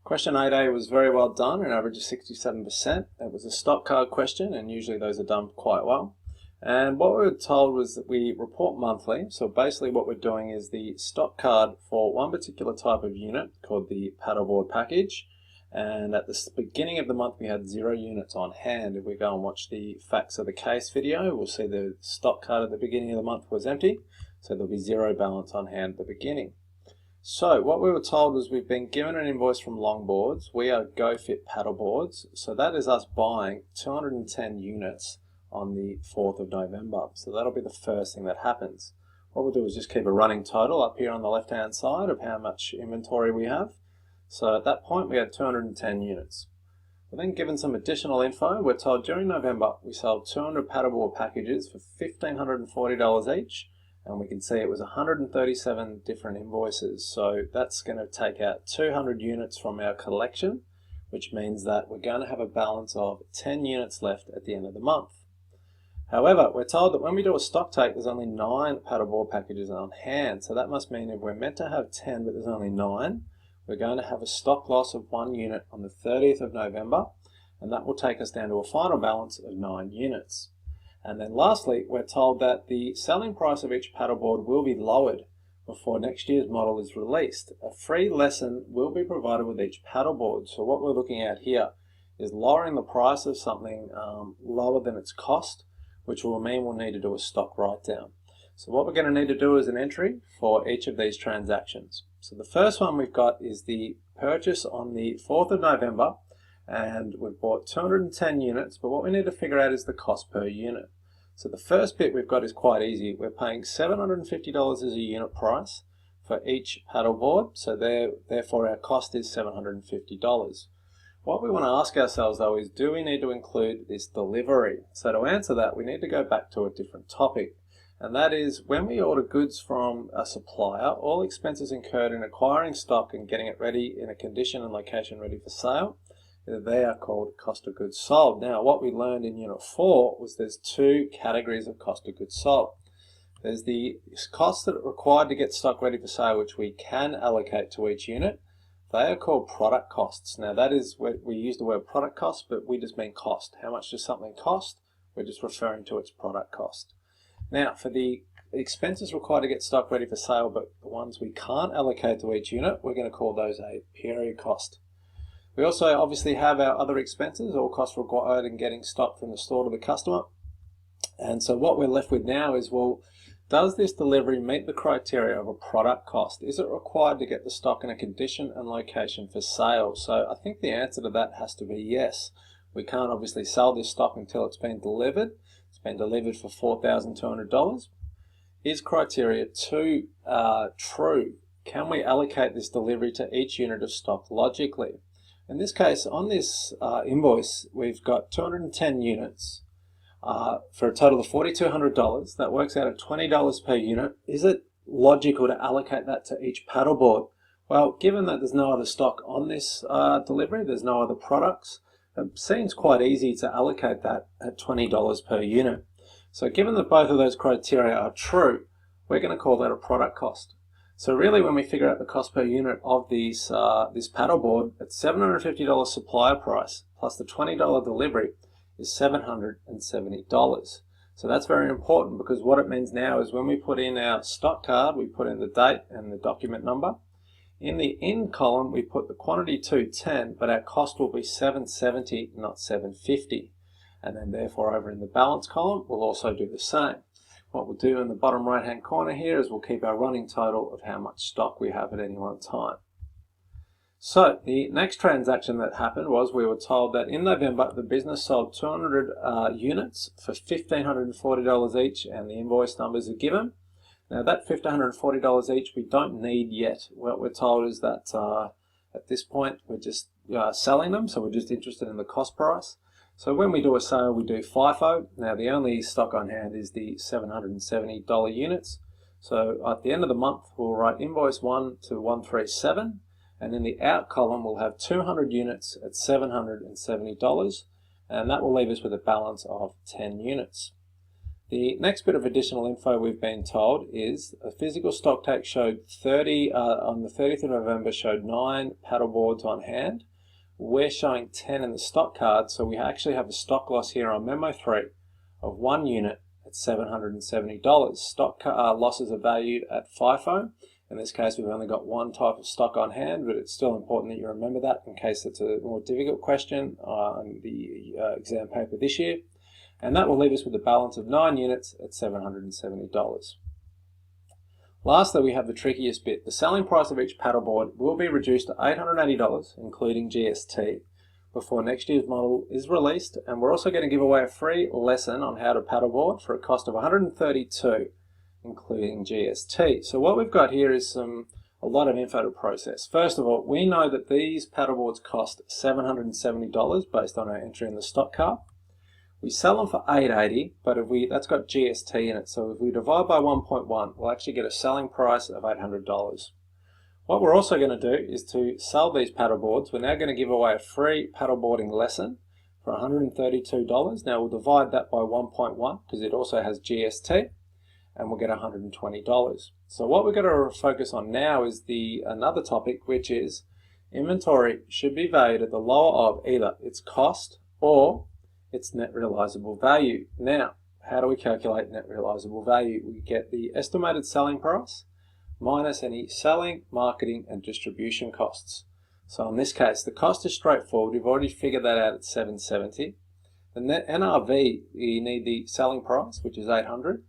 Question 8a was very well done, an average of 67%. It was a stock card question, and usually those are done quite well. And what we were told was that we report monthly. So basically what we're doing is the stock card for one particular type of unit called the paddleboard package. And at the beginning of the month, we had 0 units on hand. If we go and watch the facts of the case video, we'll see the stock card at the beginning of the month was empty. So there'll be 0 balance on hand at the beginning. So what we were told was we've been given an invoice from Longboards. We are GoFit paddleboards. So that is us buying 210 units on the 4th of November. So that'll be the first thing that happens. What we'll do is just keep a running total up here on the left-hand side of how much inventory we have. So at that point, we had 210 units. We're then given some additional info. We're told during November, we sold 200 paddleboard packages for $1,540 each. And we can see it was 137 different invoices. So that's going to take out 200 units from our collection, which means that we're going to have a balance of 10 units left at the end of the month. However, we're told that when we do a stock take, there's only 9 paddleboard packages on hand. So that must mean if we're meant to have 10, but there's only 9, we're going to have a stock loss of 1 unit on the 30th of November, and that will take us down to a final balance of 9 units. And then lastly, we're told that the selling price of each paddleboard will be lowered before next year's model is released. A free lesson will be provided with each paddleboard. So what we're looking at here is lowering the price of something lower than its cost, which will mean we'll need to do a stock write-down. So what we're going to need to do is an entry for each of these transactions. So the first one we've got is the purchase on the 4th of November, and we've bought 210 units, but what we need to figure out is the cost per unit. So the first bit we've got is quite easy. We're paying $750 as a unit price for each paddleboard, so therefore our cost is $750. What we want to ask ourselves though is, do we need to include this delivery? So to answer that, we need to go back to a different topic, and that is when we order goods from a supplier, all expenses incurred in acquiring stock and getting it ready in a condition and location ready for sale, they are called cost of goods sold. Now, what we learned in Unit 4 was there's 2 categories of cost of goods sold. There's the costs that are required to get stock ready for sale, which we can allocate to each unit. They are called product costs. Now, that is where we use the word product cost, but we just mean cost. How much does something cost? We're just referring to its product cost. Now, for the expenses required to get stock ready for sale, but the ones we can't allocate to each unit, we're going to call those a period cost. We also obviously have our other expenses, all costs required in getting stock from the store to the customer. And so what we're left with now is, well, does this delivery meet the criteria of a product cost? Is it required to get the stock in a condition and location for sale? So I think the answer to that has to be yes. We can't obviously sell this stock until it's been delivered. It's been delivered for $4,200. Is criteria 2 true? Can we allocate this delivery to each unit of stock logically? In this case, on this invoice, we've got 210 units for a total of $4,200. That works out at $20 per unit. Is it logical to allocate that to each paddleboard? Well, given that there's no other stock on this delivery, there's no other products, it seems quite easy to allocate that at $20 per unit. So given that both of those criteria are true, we're going to call that a product cost. So really, when we figure out the cost per unit of this paddleboard, it's $750 supplier price plus the $20 delivery is $770. So that's very important, because what it means now is when we put in our stock card, we put in the date and the document number. In the in column, we put the quantity 210, but our cost will be $770, not $750. And then therefore over in the balance column, we'll also do the same. What we'll do in the bottom right hand corner here is we'll keep our running total of how much stock we have at any one time. So the next transaction that happened was we were told that in November the business sold 200 units for $1,540 each, and the invoice numbers are given. Now that $1,540 each we don't need yet. What we're told is that at this point we're just selling them, so we're just interested in the cost price. So when we do a sale, we do FIFO. Now the only stock on hand is the $770 units. So at the end of the month, we'll write invoice 1 to 137, and in the out column, we'll have 200 units at $770, and that will leave us with a balance of 10 units. The next bit of additional info we've been told is a physical stock take showed on the 30th of November showed 9 paddle boards on hand. We're showing 10 in the stock card, so we actually have a stock loss here on memo 3 of 1 unit at $770. Stock losses are valued at FIFO. In this case, we've only got one type of stock on hand, but it's still important that you remember that in case it's a more difficult question on the exam paper this year. And that will leave us with a balance of 9 units at $770. Lastly, we have the trickiest bit. The selling price of each paddleboard will be reduced to $880, including GST, before next year's model is released. And we're also going to give away a free lesson on how to paddleboard for a cost of $132, including GST. So what we've got here is a lot of info to process. First of all, we know that these paddleboards cost $770 based on our entry in the stock card. We sell them for $880, but that's got GST in it. So if we divide by 1.1, we'll actually get a selling price of $800. What we're also going to do is to sell these paddleboards. We're now going to give away a free paddleboarding lesson for $132. Now we'll divide that by 1.1 because it also has GST, and we'll get $120. So what we're going to focus on now is another topic, which is inventory should be valued at the lower of either its cost or its net realizable value. Now, how do we calculate net realizable value? We get the estimated selling price minus any selling, marketing, and distribution costs. So in this case, the cost is straightforward. We've already figured that out at $770. The net NRV, you need the selling price, which is $800.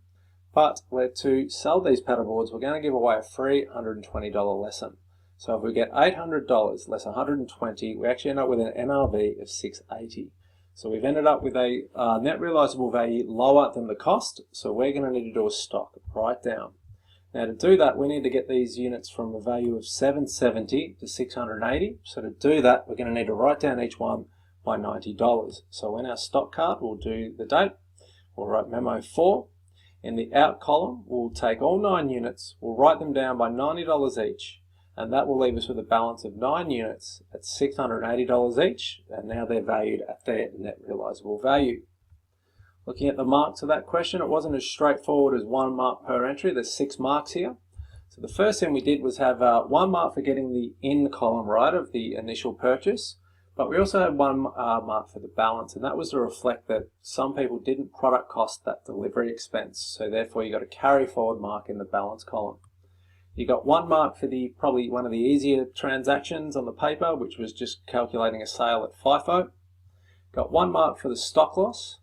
But to sell these paddleboards, we're going to give away a free $120 lesson. So if we get $800 less $120, we actually end up with an NRV of $680. So we've ended up with a net realizable value lower than the cost, so we're going to need to do a stock write down. Now to do that, we need to get these units from a value of $770 to $680. So to do that, we're going to need to write down each one by $90. So in our stock card, we'll do the date, we'll write memo 4. In the out column, we'll take all 9 units, we'll write them down by $90 each, and that will leave us with a balance of 9 units at $680 each, and now they're valued at their net realizable value. Looking at the marks of that question, it wasn't as straightforward as 1 mark per entry. There's 6 marks here. So the first thing we did was have 1 mark for getting the in column right of the initial purchase, but we also had 1 mark for the balance, and that was to reflect that some people didn't product cost that delivery expense, so therefore you got a carry forward mark in the balance column. You got 1 mark for probably one of the easier transactions on the paper, which was just calculating a sale at FIFO. Got 1 mark for the stock loss,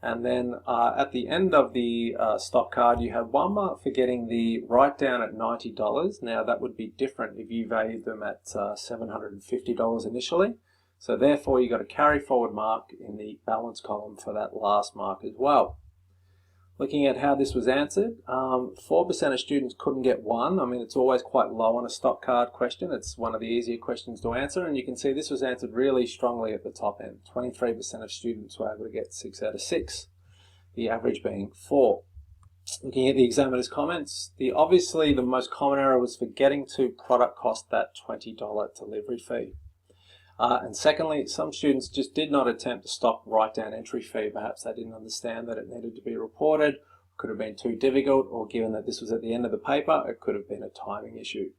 and then at the end of the stock card, you have 1 mark for getting the write down at $90. Now that would be different if you valued them at $750 initially. So therefore, you got a carry forward mark in the balance column for that last mark as well. Looking at how this was answered, 4% of students couldn't get 1. I mean, it's always quite low on a stock card question. It's one of the easier questions to answer, and you can see this was answered really strongly at the top end. 23% of students were able to get 6 out of 6, the average being 4. Looking at the examiner's comments, obviously the most common error was forgetting to product cost that $20 delivery fee. And secondly, some students just did not attempt the stock write-down entry fee. Perhaps they didn't understand that it needed to be reported, could have been too difficult, or given that this was at the end of the paper, it could have been a timing issue.